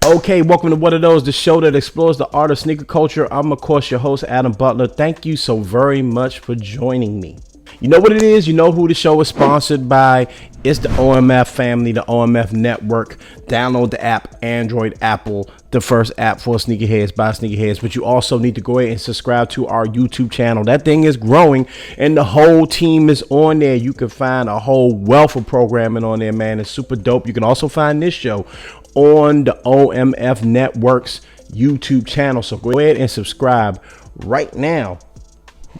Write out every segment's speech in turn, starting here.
Okay, welcome to What Are Those, the show that explores the art of sneaker culture. I'm, of course, your host, Adam Butler. Thank you so very much for joining me. You know what it is? You know who the show is sponsored by? It's the OMF family, the OMF network. Download the app, Android, Apple, the first app for sneakerheads by sneakerheads. But you also need to go ahead and subscribe to our YouTube channel. That thing is growing and the whole team is on there. You can find a whole wealth of programming on there, man. It's super dope. You can also find this show on the OMF Network's YouTube channel. So go ahead and subscribe right now.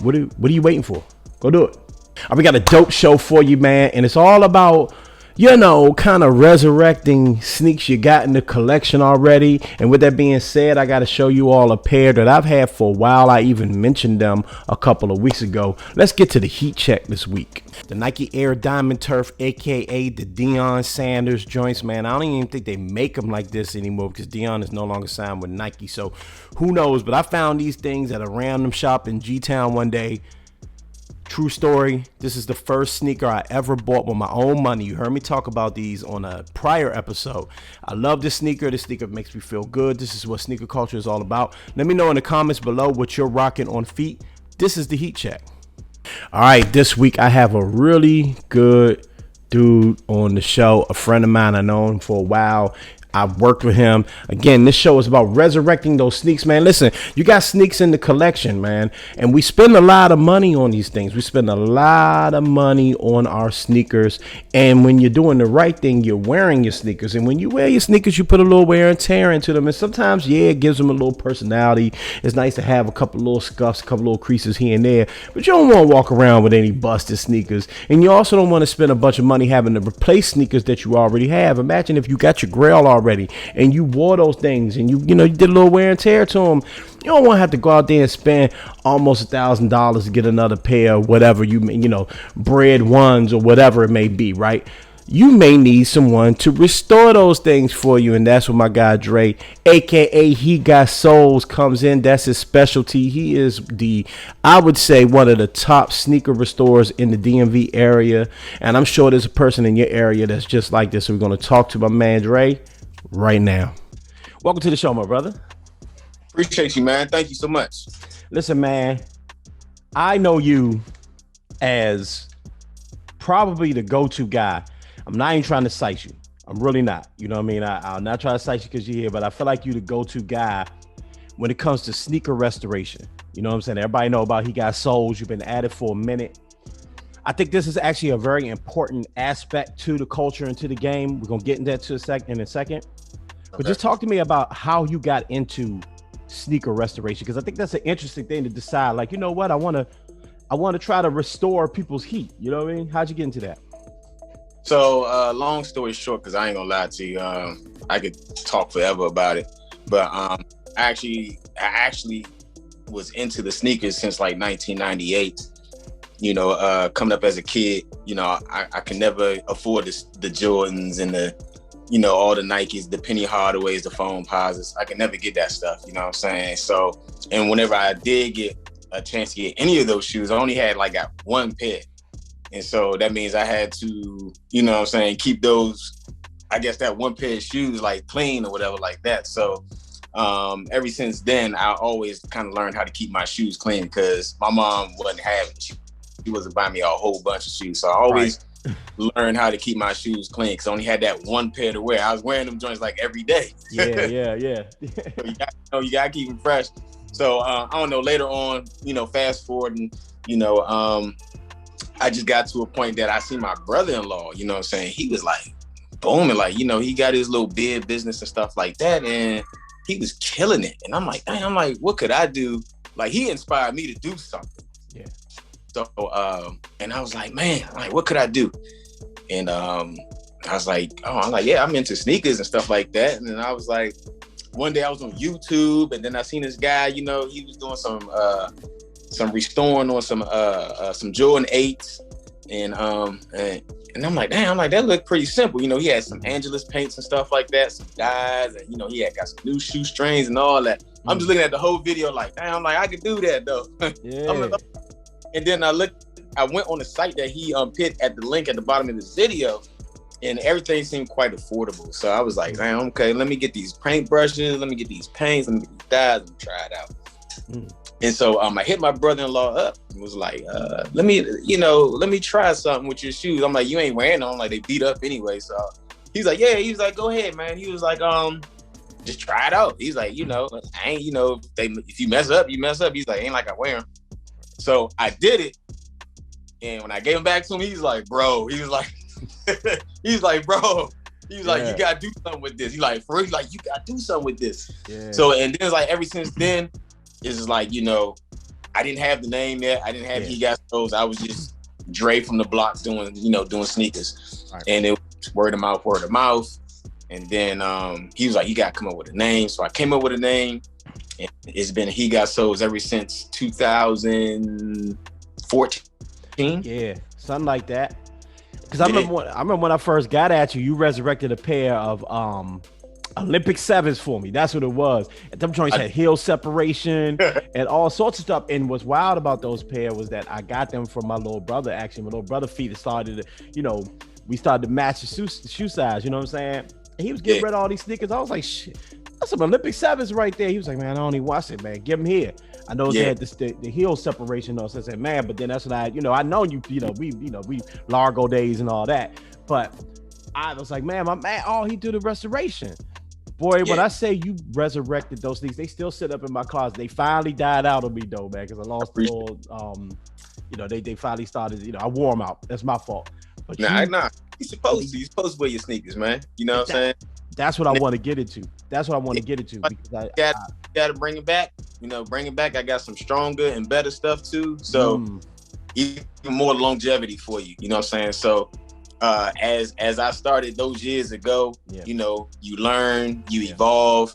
What are you waiting for? Go do it. All right, we got a dope show for you, man. And it's all about, kind of resurrecting sneaks you got in the collection already. And with that being said, I got to show you all a pair that I've had for a while. I even mentioned them a couple of weeks ago. Let's get to the heat check this week. The Nike Air Diamond Turf, aka the Deion Sanders joints, man. I don't even think they make them like this anymore because Deion is no longer signed with Nike. So who knows? But I found these things at a random shop in G-Town one day. True story. This is the first sneaker I ever bought with my own money. You heard me talk about these on a prior episode. I love this sneaker. This sneaker makes me feel good. This is what sneaker culture is all about. Let me know in the comments below what you're rocking on feet. This is the heat check. All right, this week I have a really good dude on the show. A friend of mine. I know him for a while. I've worked with him. Again, this show is about resurrecting those sneaks, man. Listen, you got sneaks in the collection, man. And we spend a lot of money on these things. We spend a lot of money on our sneakers. And when you're doing the right thing, you're wearing your sneakers. And when you wear your sneakers, you put a little wear and tear into them. And sometimes, yeah, it gives them a little personality. It's nice to have a couple little scuffs, a couple little creases here and there. But you don't want to walk around with any busted sneakers. And you also don't want to spend a bunch of money having to replace sneakers that you already have. Imagine if you got your Grail already and you wore those things and you did a little wear and tear to them. You don't want to have to go out there and spend almost $1,000 to get another pair of whatever bread ones or whatever it may be, right? You may need someone to restore those things for you, and that's what my guy Dre, aka He Got Souls, comes in. That's his specialty. He is I would say, one of the top sneaker restorers in the DMV area, and I'm sure there's a person in your area that's just like this. So we're going to talk to my man Dre right now. Welcome to the show, my brother. Appreciate you, man. Thank you so much. Listen, man, I know you as probably the go-to guy. I'm not even trying to cite you. I'm really not. You know what I mean? I'll not try to cite you because you're here, but I feel like you're the go-to guy when it comes to sneaker restoration. You know what I'm saying? Everybody know about He Got Souls. You've been at it for a minute. I think this is actually a very important aspect to the culture and to the game. We're going to get into that in a second. But just talk to me about how you got into sneaker restoration, because I think that's an interesting thing to decide. Like, you know what? I want to try to restore people's heat. You know what I mean? How'd you get into that? So long story short, because I ain't gonna lie to you, I could talk forever about it. But I actually was into the sneakers since like 1998. Coming up as a kid, I can never afford the Jordans and the all the Nikes, the Penny Hardaways, the Foam Posits. I could never get that stuff. You know what I'm saying? So, and whenever I did get a chance to get any of those shoes, I only had got one pair. And so that means I had to, keep those, I guess that one pair of shoes clean or whatever like that. So ever since then, I always kind of learned how to keep my shoes clean because my mom wasn't having it. She wasn't buying me a whole bunch of shoes. So I always learned how to keep my shoes clean because I only had that one pair to wear. I was wearing them joints every day. Yeah. So you gotta keep them fresh. So I don't know, later on, fast forward and, I just got to a point that I see my brother-in-law, he was booming, he got his little beard business and stuff like that. And he was killing it. And I'm like, dang, what could I do? He inspired me to do something. Yeah. So, and I was like, man, what could I do? And I was like, yeah, I'm into sneakers and stuff like that. And then I was like, one day I was on YouTube and then I seen this guy, he was doing some restoring on some Jordan 8s. And I'm like, damn, that looked pretty simple. He had some Angelus paints and stuff like that, some dyes, and he had got some new shoestrings and all that. I'm just looking at the whole video damn, I could do that though. Yeah. And then I went on the site that he put at the link at the bottom of this video, and everything seemed quite affordable. So I was like, man, okay, let me get these paint brushes, let me get these paints, let me get these dyes, let me try it out. And so I hit my brother-in-law up and was like, let me try something with your shoes. I'm like, you ain't wearing them, like they beat up anyway. So he's like, yeah, he was like, go ahead, man. He was like, just try it out. He's like, I ain't, if you mess up, you mess up. He's like, ain't like I wear them. So I did it. And when I gave him back to him, he's like, bro, he was like, bro, he was like, you gotta do something with this. He's like, for real, he's like, you gotta do something with this. Yeah. So, and then it's like, ever since then, it's just like, I didn't have the name yet. I didn't have He Got Soles. I was just Dre from the block doing sneakers. Right. And it was word of mouth. And then he was like, you gotta come up with a name. So I came up with a name, and it's been He Got Soles ever since 2014. Yeah, something like that. Because I remember when I first got at you, you resurrected a pair of Olympic 7s for me. That's what it was. And them joints had heel separation and all sorts of stuff. And what's wild about those pair was that I got them from my little brother. Actually, my little brother feet started to, we started to match the shoe size. You know what I'm saying? And he was getting rid of all these sneakers. I was like, shit, that's some Olympic 7s right there. He was like, man, I don't even watch it, man. Give them here. I know they had the heel separation though. So I said, man, but then that's when I know we Largo days and all that. But I was like, man, my man, he do the restoration. Boy, when I say you resurrected those things, they still sit up in my closet. They finally died out of me though, man, because I lost the little, they finally started, I wore them out. That's my fault. But nah. You're supposed to wear your sneakers, man. You know what I'm saying? That's what I want to get into. That's what I want to get into because I got to bring it back. Bring it back. I got some stronger and better stuff too. So even more longevity for you. You know what I'm saying? So as I started those years ago, you learn, you evolve.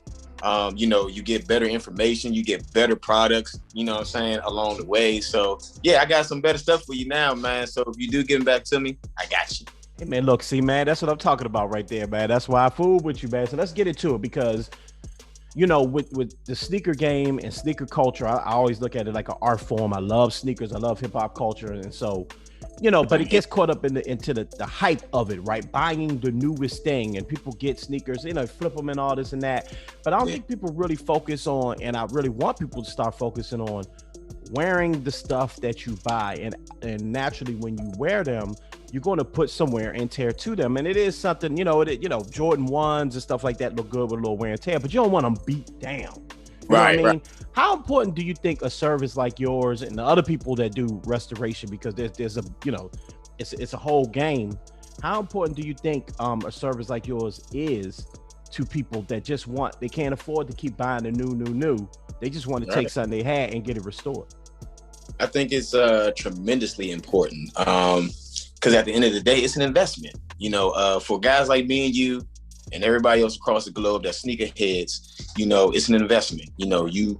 You get better information, you get better products. You know what I'm saying along the way. So I got some better stuff for you now, man. So if you do get them back to me, I got you. Hey man, look, see, man, that's what I'm talking about right there, man. That's why I fooled with you, man. So let's get into it because, with the sneaker game and sneaker culture, I always look at it like an art form. I love sneakers. I love hip hop culture. And so, but it gets caught up into the hype of it, right? Buying the newest thing and people get sneakers, flip them and all this and that. But I don't think people really focus on, and I really want people to start focusing on wearing the stuff that you buy. And naturally, when you wear them, you're going to put some wear and tear to them. And it is something, Jordan 1s and stuff like that look good with a little wear and tear, but you don't want them beat down. You know what I mean? Right. How important do you think a service like yours and the other people that do restoration, because there's a, it's a whole game. How important do you think a service like yours is to people that just they can't afford to keep buying the new. They just want to take something they had and get it restored? I think it's tremendously important. Because at the end of the day, it's an investment. For guys like me and you and everybody else across the globe that sneakerheads, it's an investment. You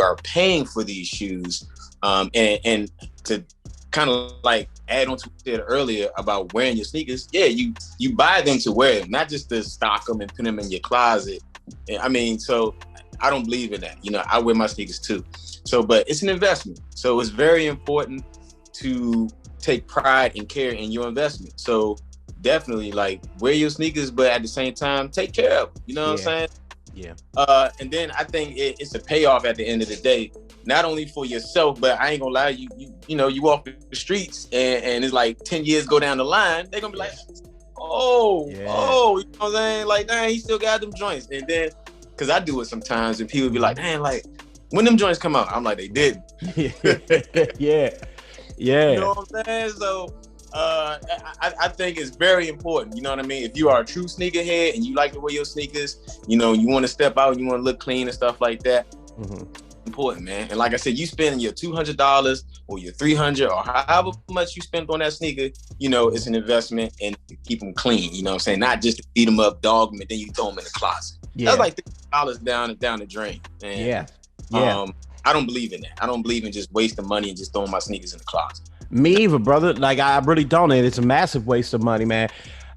are paying for these shoes. And to kind of like add on to what you said earlier about wearing your sneakers, you buy them to wear them, not just to stock them and put them in your closet. So I don't believe in that. I wear my sneakers too. So, but it's an investment. So it's very important to take pride and care in your investment. So definitely wear your sneakers, but at the same time, take care of them. You know what I'm saying? Yeah. And then I think it's a payoff at the end of the day, not only for yourself, but I ain't gonna lie, you walk the streets and it's like 10 years go down the line, they're gonna be like, you know what I'm saying? Like, dang, he still got them joints. And then, cause I do it sometimes and people be like, dang, when them joints come out, I'm like, they didn't. Yeah. You know what I'm saying? So I think it's very important. You know what I mean? If you are a true sneakerhead and you like to wear your sneakers, you want to step out, you want to look clean and stuff like that. Important, man. And like I said, you spend your $200 or your $300 or however much you spend on that sneaker, it's an investment and keep them clean. You know what I'm saying? Not just to beat them up, dog them, and then you throw them in the closet. That's like $3 down the drain. And, I don't believe in that. I don't believe in just wasting money and just throwing my sneakers in the closet. Me either, brother. I really don't. And it's a massive waste of money, man.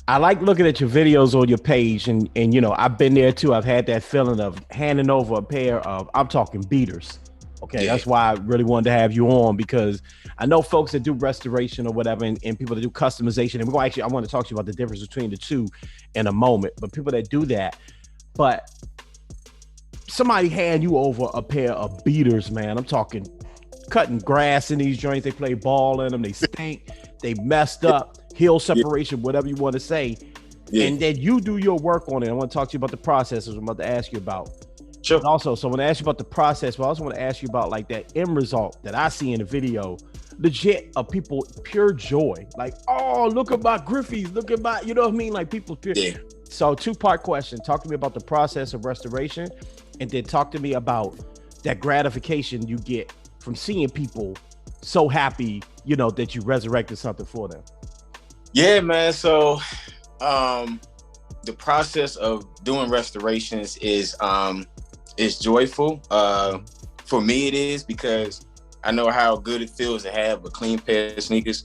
I like looking at your videos on your page and I've been there too. I've had that feeling of handing over a pair of, I'm talking beaters, Okay, that's why I really wanted to have you on, because I know folks that do restoration or whatever, and people that do customization, and I want to talk to you about the difference between the two in a moment. But people that do that, but somebody hand you over a pair of beaters, man. I'm talking cutting grass in these joints. They play ball in them. They stink. They messed up. Heel separation, whatever you want to say. Yeah. And then you do your work on it. I want to talk to you about the processes I'm about to ask you about. Sure. But also, so I want to ask you about the process, but I also want to ask you about like that end result that I see in the video. Legit of people, pure joy. Like, oh, look at my Griffies. Look at my, you know what I mean? Like people pure. Yeah. So 2-part question. Talk to me about the process of restoration, and then talk to me about that gratification you get from seeing people so happy, you know, that you resurrected something for them. Yeah, man. So the process of doing restorations is joyful. For me it is, because I know how good it feels to have a clean pair of sneakers.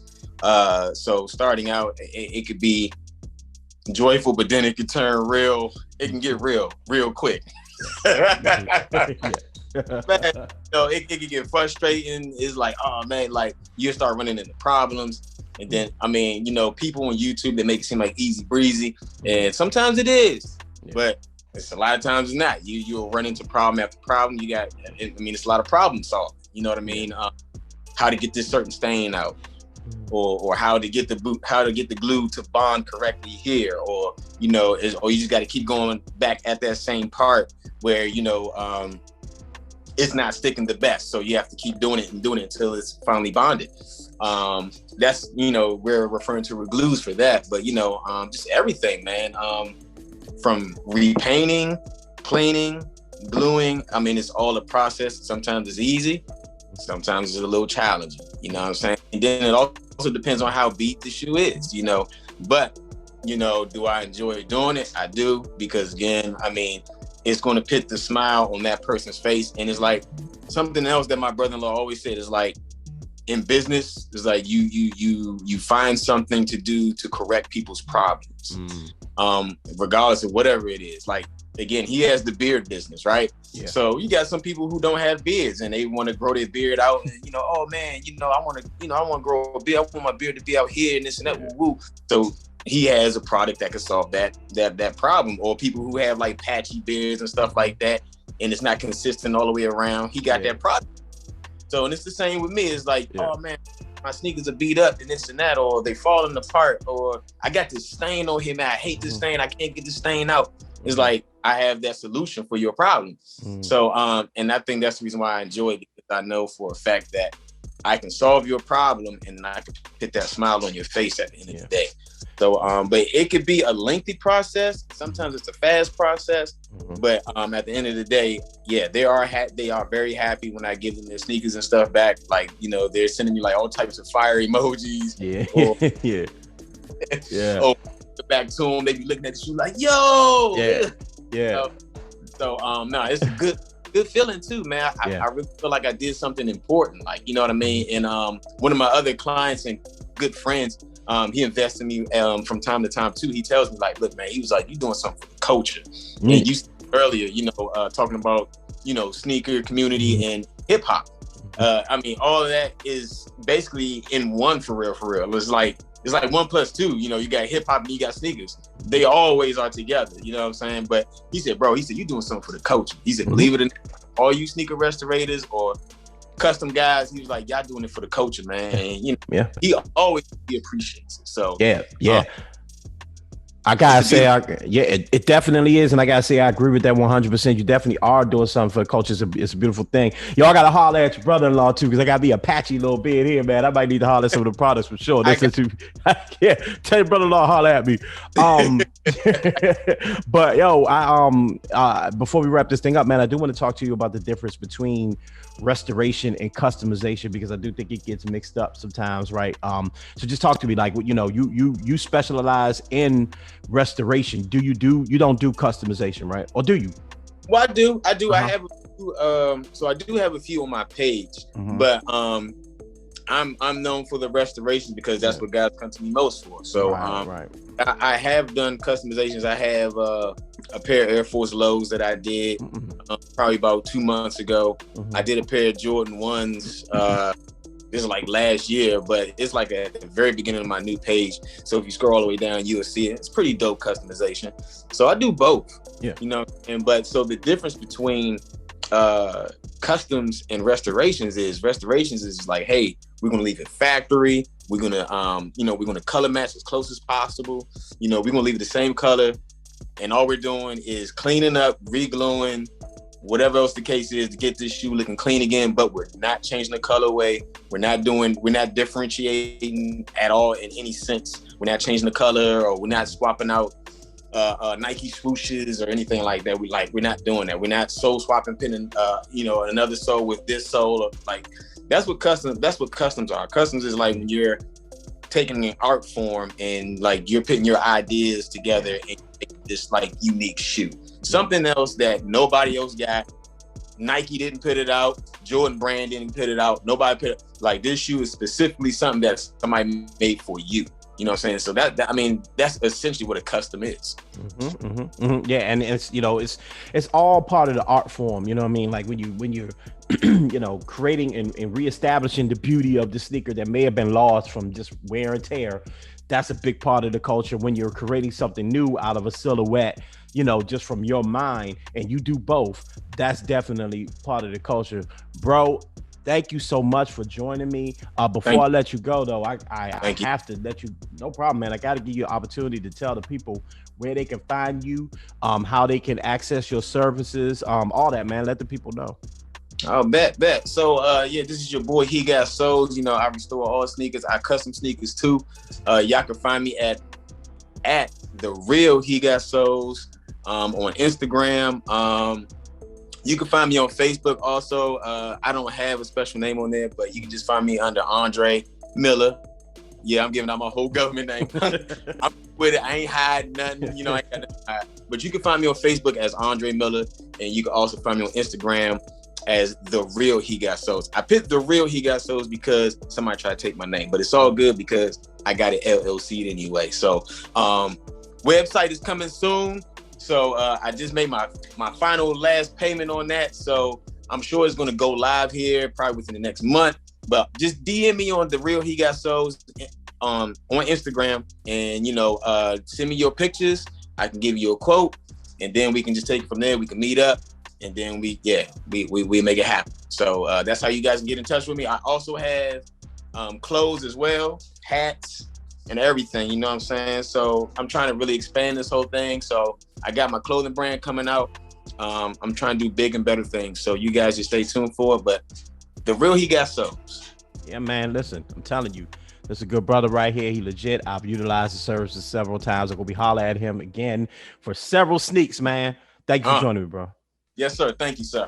So starting out, it could be joyful, but then it can turn real. It can get real quick. Man, it can get frustrating. It's like, oh man, like you start running into problems. And then, I mean, you know, people on YouTube, they make it seem like easy breezy. And sometimes it is, but it's a lot of times it's not. You'll run into problem after problem. It's a lot of problem solving. You know what I mean? How to get this certain stain out, or how to get the glue to bond correctly here, or you just got to keep going back at that same part where it's not sticking the best. So you have to keep doing it until it's finally bonded. That's we're referring to glues for that, but just everything, man. From repainting, cleaning, gluing. I mean, it's all a process. Sometimes it's easy, sometimes it's a little challenging. You know what I'm saying? And then it also depends on how beat the shoe is. But do I enjoy doing it? I do, because again, I mean, it's going to put the smile on that person's face. And it's like something else that my brother-in-law always said is like, in business, it's like you find something to do to correct people's problems, regardless of whatever it is. Like, again, he has the beard business, right? Yeah. So you got some people who don't have beards and they want to grow their beard out, and oh man, I want to grow a beard. I want my beard to be out here and this and that. Yeah. Woo. So he has a product that can solve that problem. Or people who have like patchy beards and stuff like that, and it's not consistent all the way around. He got that product. So, and it's the same with me. It's like, oh man, my sneakers are beat up and this and that, or they falling apart, or I got this stain on here, man. I hate this stain. I can't get the stain out. It's like, I have that solution for your problem. So, and I think that's the reason why I enjoy it, because I know for a fact that I can solve your problem and I can put that smile on your face at the end of the day. So, but it could be a lengthy process. Sometimes it's a fast process, but at the end of the day, they are very happy when I give them their sneakers and stuff back. Like, they're sending me like all types of fire emojis. Or back to them, they be looking at the shoe like, yo. So, no, it's a good feeling too, man. I really feel like I did something important. Like, you know what I mean? And one of my other clients and good friends, he invests in me from time to time too. He tells me like, look, man, he was like, you doing something for the culture. And you earlier, talking about, sneaker community and hip hop. I mean, all of that is basically in one for real. It's like 1 + 2, you got hip hop and you got sneakers. They always are together, you know what I'm saying? But he said, you doing something for the culture. He said, believe it or not, all you sneaker restorators or custom guys, he was like, y'all doing it for the culture, man. And, he always appreciates it. So I gotta say, it definitely is, and I gotta say, I agree with that 100%. You definitely are doing something for the culture. It's a beautiful thing. Y'all gotta holler at your brother-in-law too, because I gotta be a patchy little bit here, man. I might need to holler at some of the products for sure. Tell your brother-in-law holler at me. But yo, before we wrap this thing up, man, I do want to talk to you about the difference between restoration and customization, because I do think it gets mixed up sometimes, right? So just talk to me, like, you specialize in restoration. You don't do customization, right? Or do you? Well, I do. I have a few, so I do have a few on my page, but I'm known for the restoration because that's what guys come to me most for. So I have done customizations. I have a pair of Air Force Lows that I did probably about 2 months ago. I did a pair of Jordan 1s. This is like last year, but it's like at the very beginning of my new page. So if you scroll all the way down, you'll see it. It's pretty dope customization. So I do both. Yeah. You know, but so the difference between customs and restorations is like, hey, we're gonna leave it factory. We're gonna we're gonna color match as close as possible. You know, we're gonna leave it the same color, and all we're doing is cleaning up, re-gluing, whatever else the case is to get this shoe looking clean again, but we're not changing the colorway. We're not differentiating at all in any sense. We're not changing the color, or we're not swapping out Nike swooshes or anything like that. We're not doing that. We're not sole swapping, pinning another sole with this sole. Or, like, that's what customs are. Customs is like when you're taking an art form and like you're putting your ideas together and make this like unique shoe. Something else that nobody else got. Nike didn't put it out. Jordan brand didn't put it out. Nobody put it. Like, this shoe is specifically something that somebody made for you. You know what I'm saying? So that's essentially what a custom is. Yeah, and it's all part of the art form. You know what I mean? Like when you're creating and reestablishing the beauty of the sneaker that may have been lost from just wear and tear. That's a big part of the culture. When you're creating something new out of a silhouette, just from your mind, and you do both, that's definitely part of the culture. Bro, thank you so much for joining me. Before I let you go, though, I have to let you, no problem, man. I got to give you an opportunity to tell the people where they can find you, how they can access your services, all that, man. Let the people know. Oh, bet. So, this is your boy, He Got Soles. I restore all sneakers. I custom sneakers too. Y'all can find me at The Real He Got Soles on Instagram. You can find me on Facebook also. I don't have a special name on there, but you can just find me under Andre Miller. Yeah, I'm giving out my whole government name. I'm with it. I ain't hiding nothing. I ain't got nothing to hide. But you can find me on Facebook as Andre Miller, and you can also find me on Instagram as The Real He Got Soles. I picked The Real He Got Soles because somebody tried to take my name, but it's all good because I got it LLC'd anyway. So website is coming soon. So I just made my final last payment on that. So I'm sure it's going to go live here probably within the next month. But just DM me on The Real He Got Soles on Instagram, and send me your pictures. I can give you a quote, and then we can just take it from there. We can meet up, and then we make it happen. So that's how you guys can get in touch with me. I also have clothes as well, hats, and everything, you know what I'm saying? So I'm trying to really expand this whole thing. So I got my clothing brand coming out. I'm trying to do big and better things. So you guys just stay tuned for it. But The Real He Got Soles. Yeah, man, listen, I'm telling you, this is a good brother right here. He legit. I've utilized the services several times. I'm going to be holler at him again for several sneaks, man. Thank you for joining me, bro. Yes, sir. Thank you, sir.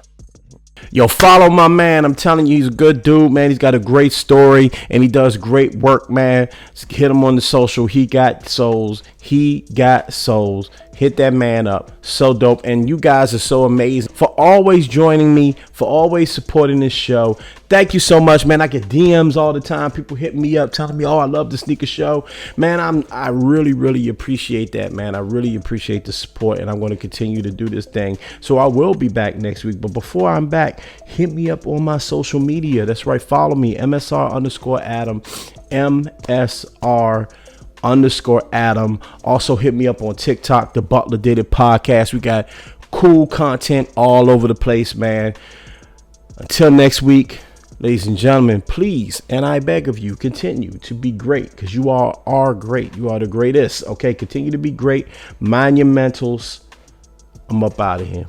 Yo, follow my man. I'm telling you, he's a good dude, man. He's got a great story and he does great work, man. Just hit him on the social. He Got Soles. He Got Soles. Hit that man up. So dope. And you guys are so amazing for always joining me, for always supporting this show. Thank you so much, man. I get DMs all the time. People hit me up telling me, oh, I love the sneaker show. Man, I really, really appreciate that, man. I really appreciate the support, and I'm going to continue to do this thing. So I will be back next week. But before I'm back, hit me up on my social media. That's right. Follow me, MSR_Adam, MSR_Adam. Also hit me up on TikTok, the Butler Did It podcast. We got cool content all over the place, man. Until next week, ladies and gentlemen, please, and I beg of you, continue to be great, because you all are great. You are the greatest. Okay, continue to be great. Mind your mentals. I'm up out of here.